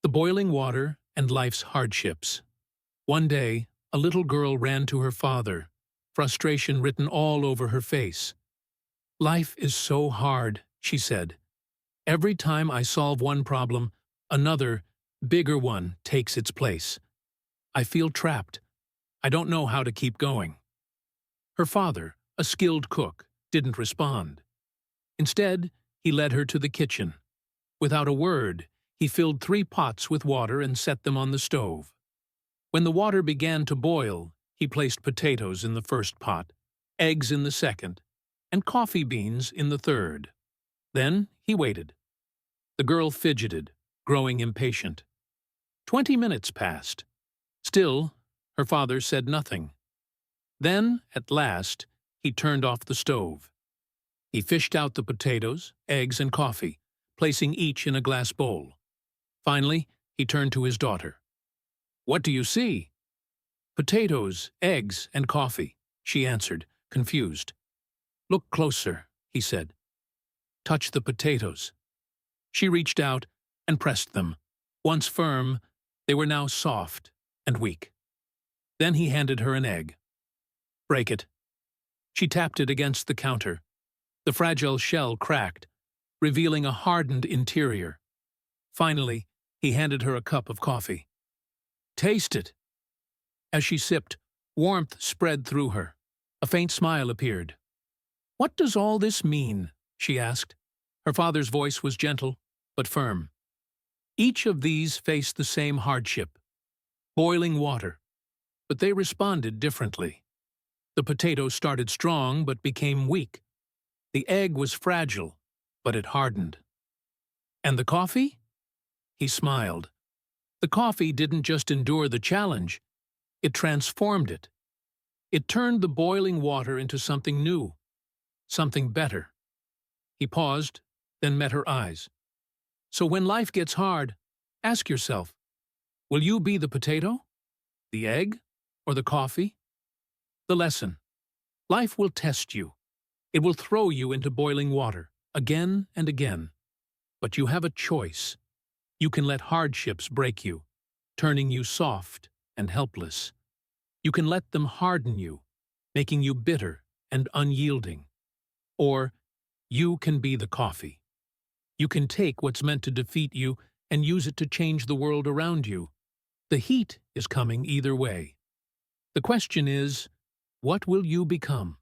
The boiling water and life's hardships. One day, a little girl ran to her father, frustration written all over her face. "Life is so hard," she said. "Every time I solve one problem, another, bigger one takes its place. I feel trapped. I don't know how to keep going." Her father, a skilled cook, didn't respond. Instead, he led her to the kitchen. Without a word, he filled 3 pots with water and set them on the stove. When the water began to boil, he placed potatoes in the first pot, eggs in the second, and coffee beans in the third. Then he waited. The girl fidgeted, growing impatient. 20 minutes passed. Still, her father said nothing. Then, at last, he turned off the stove. He fished out the potatoes, eggs, and coffee, placing each in a glass bowl. Finally, he turned to his daughter. "What do you see?" "Potatoes, eggs, and coffee," she answered, confused. "Look closer," he said. "Touch the potatoes." She reached out and pressed them. Once firm, they were now soft and weak. Then he handed her an egg. "Break it." She tapped it against the counter. The fragile shell cracked, revealing a hardened interior. Finally, he handed her a cup of coffee. "Taste it." As she sipped, warmth spread through her. A faint smile appeared. "What does all this mean?" she asked. Her father's voice was gentle, but firm. Each of these faced the same hardship, boiling water, but they responded differently. The potato started strong but became weak. The egg was fragile, but it hardened. And the coffee? He smiled. The coffee didn't just endure the challenge, it transformed it. It turned the boiling water into something new, something better. He paused, then met her eyes. "So when life gets hard, ask yourself, will you be the potato, the egg, or the coffee?" The lesson: life will test you. It will throw you into boiling water, again and again. But you have a choice. You can let hardships break you, turning you soft and helpless. You can let them harden you, making you bitter and unyielding. Or you can be the coffee. You can take what's meant to defeat you and use it to change the world around you. The heat is coming either way. The question is, what will you become?